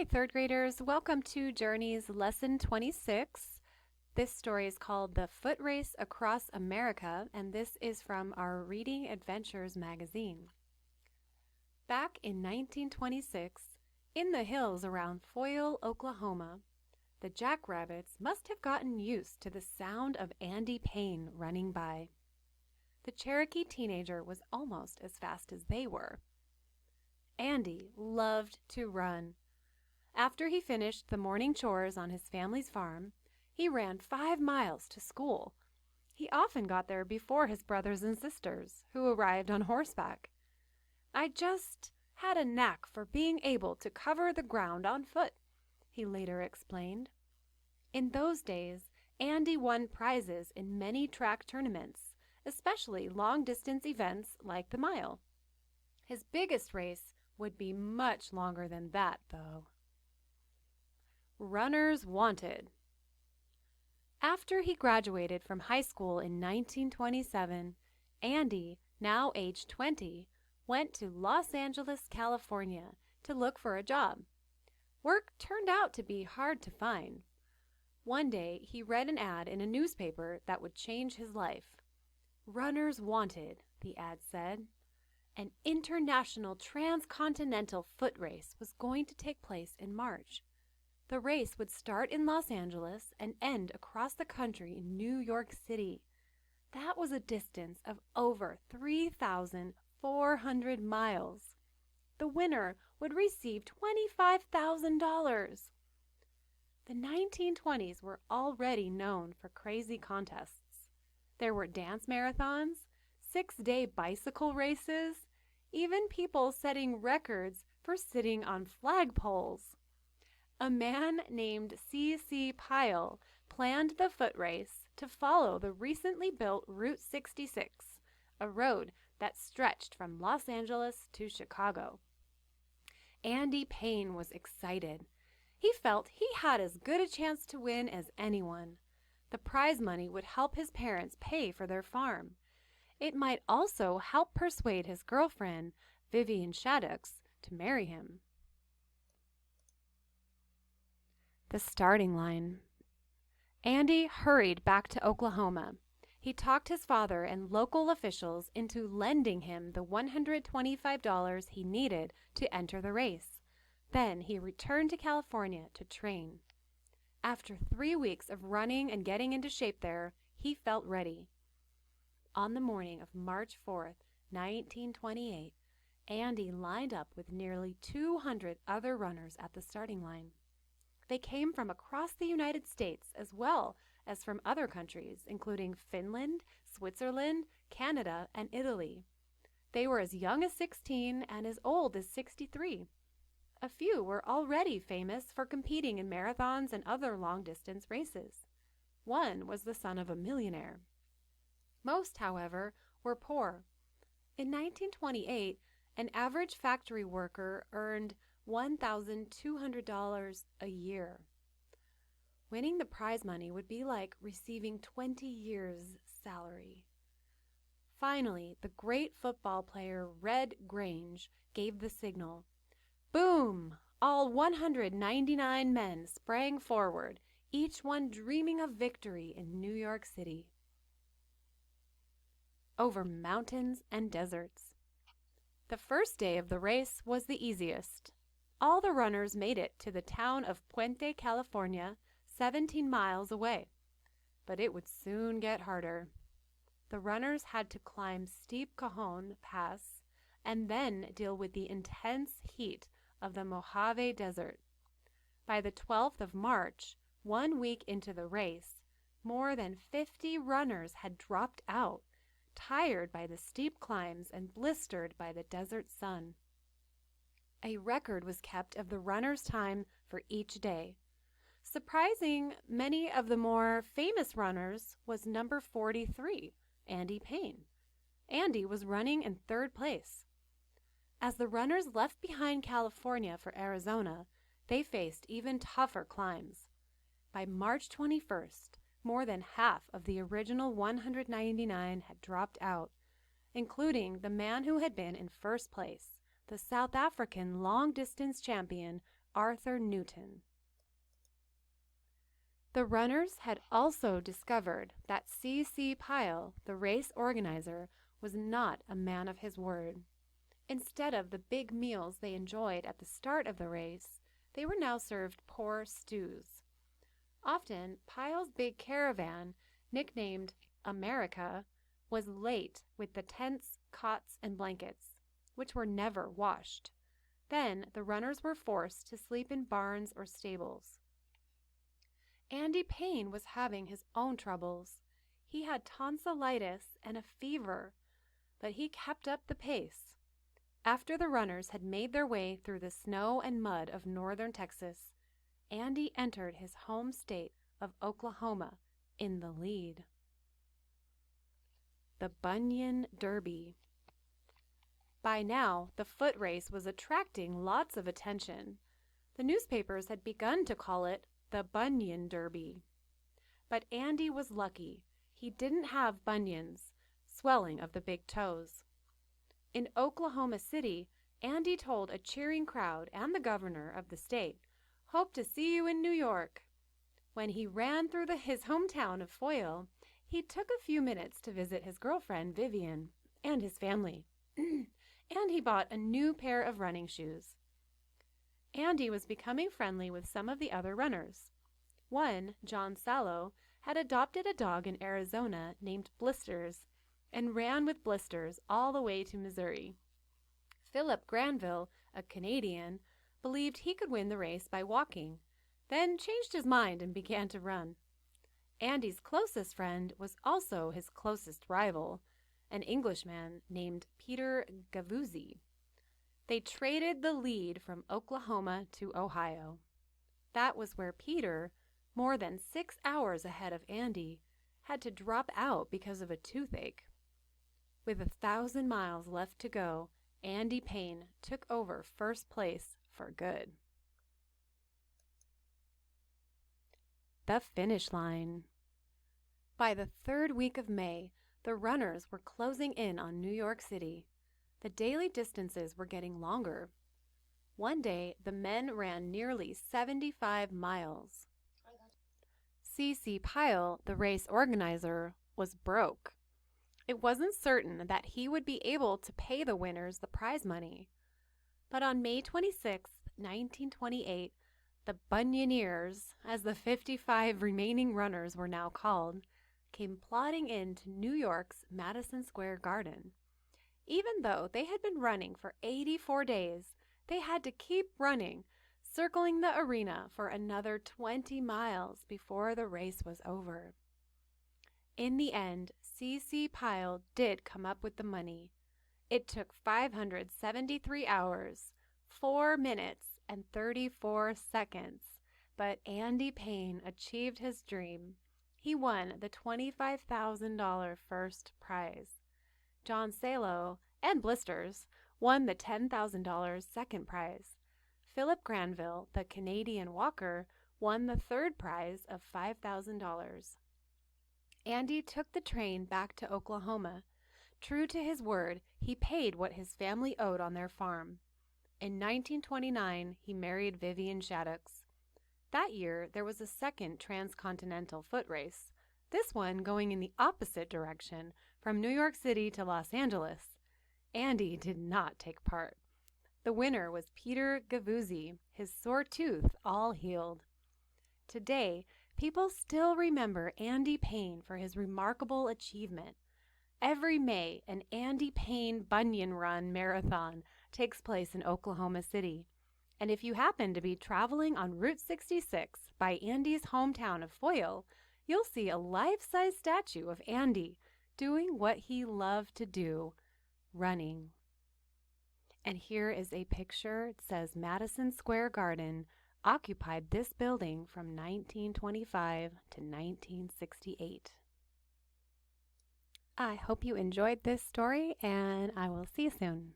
Hi, third graders. Welcome to Journey's Lesson 26. This story is called The Foot Race Across America, and this is from our Reading Adventures magazine. Back in 1926, in the hills around Foyle, Oklahoma, the jackrabbits must have gotten used to the sound of Andy Payne running by. The Cherokee teenager was almost as fast as they were. Andy loved to run. After he finished the morning chores on his family's farm, he ran 5 miles to school. He often got there before his brothers and sisters, who arrived on horseback. "I just had a knack for being able to cover the ground on foot," he later explained. In those days, Andy won prizes in many track tournaments, especially long-distance events like the mile. His biggest race would be much longer than that, though. Runners Wanted. After he graduated from high school in 1927, Andy, now age 20, went to Los Angeles, California to look for a job. Work turned out to be hard to find. One day, he read an ad in a newspaper that would change his life. "Runners Wanted," the ad said. An international transcontinental foot race was going to take place in March. The race would start in Los Angeles and end across the country in New York City. That was a distance of over 3,400 miles. The winner would receive $25,000. The 1920s were already known for crazy contests. There were dance marathons, 6-day bicycle races, even people setting records for sitting on flagpoles. A man named C.C. Pyle planned the foot race to follow the recently built Route 66, a road that stretched from Los Angeles to Chicago. Andy Payne was excited. He felt he had as good a chance to win as anyone. The prize money would help his parents pay for their farm. It might also help persuade his girlfriend, Vivian Shaddix, to marry him. The starting line. Andy hurried back to Oklahoma. He talked his father and local officials into lending him the $125 he needed to enter the race. Then he returned to California to train. After 3 weeks of running and getting into shape there, he felt ready. On the morning of March 4th, 1928, Andy lined up with nearly 200 other runners at the starting line. They came from across the United States as well as from other countries, including Finland, Switzerland, Canada, and Italy. They were as young as 16 and as old as 63. A few were already famous for competing in marathons and other long-distance races. One was the son of a millionaire. Most, however, were poor. In 1928, an average factory worker earned $1,200 a year. Winning the prize money would be like receiving 20 years' salary. Finally, the great football player Red Grange gave the signal. Boom! All 199 men sprang forward, each one dreaming of victory in New York City. Over mountains and deserts. The first day of the race was the easiest. All the runners made it to the town of Puente, California, 17 miles away. But it would soon get harder. The runners had to climb steep Cajon Pass and then deal with the intense heat of the Mojave Desert. By the 12th of March, 1 week into the race, more than 50 runners had dropped out, tired by the steep climbs and blistered by the desert sun. A record was kept of the runner's time for each day. Surprising many of the more famous runners was number 43, Andy Payne. Andy was running in 3rd place. As the runners left behind California for Arizona, they faced even tougher climbs. By March 21st, more than half of the original 199 had dropped out, including the man who had been in first place, the South African long-distance champion Arthur Newton. The runners had also discovered that C.C. Pyle, the race organizer, was not a man of his word. Instead of the big meals they enjoyed at the start of the race, they were now served poor stews. Often, Pyle's big caravan, nicknamed America, was late with the tents, cots, and blankets, which were never washed. Then the runners were forced to sleep in barns or stables. Andy Payne was having his own troubles. He had tonsillitis and a fever, but he kept up the pace. After the runners had made their way through the snow and mud of northern Texas, Andy entered his home state of Oklahoma in the lead. The Bunion Derby. By now, the foot race was attracting lots of attention. The newspapers had begun to call it the Bunion Derby. But Andy was lucky. He didn't have bunions, swelling of the big toes. In Oklahoma City, Andy told a cheering crowd and the governor of the state, "Hope to see you in New York." When he ran through his hometown of Foyle, he took a few minutes to visit his girlfriend Vivian and his family, and he bought a new pair of running shoes. Andy was becoming friendly with some of the other runners. One, John Sallow, had adopted a dog in Arizona named Blisters and ran with Blisters all the way to Missouri. Philip Granville, a Canadian, believed he could win the race by walking, then changed his mind and began to run. Andy's closest friend was also his closest rival, an Englishman named Peter Gavuzzi. They traded the lead from Oklahoma to Ohio. That was where Peter, more than 6 hours ahead of Andy, had to drop out because of a toothache. With 1,000 miles left to go, Andy Payne took over first place for good. The finish line. By the third week of May, the runners were closing in on New York City. The daily distances were getting longer. One day, the men ran nearly 75 miles. C.C. Pyle, the race organizer, was broke. It wasn't certain that he would be able to pay the winners the prize money. But on May 26, 1928, the Bunioneers, as the 55 remaining runners were now called, came plodding into New York's Madison Square Garden. Even though they had been running for 84 days, they had to keep running, circling the arena for another 20 miles before the race was over. In the end, C.C. Pyle did come up with the money. It took 573 hours, 4 minutes, and 34 seconds, but Andy Payne achieved his dream. He won the $25,000 first prize. John Sallow and Blisters won the $10,000 second prize. Philip Granville, the Canadian walker, won the third prize of $5,000. Andy took the train back to Oklahoma. True to his word, he paid what his family owed on their farm. In 1929, he married Vivian Shaddix. That year, there was a second transcontinental foot race, this one going in the opposite direction from New York City to Los Angeles. Andy did not take part. The winner was Peter Gavuzzi, his sore tooth all healed. Today, people still remember Andy Payne for his remarkable achievement. Every May, an Andy Payne Bunion Run marathon takes place in Oklahoma City. And if you happen to be traveling on Route 66 by Andy's hometown of Foyle, you'll see a life-size statue of Andy doing what he loved to do, running. And here is a picture. It says Madison Square Garden occupied this building from 1925 to 1968. I hope you enjoyed this story, and I will see you soon.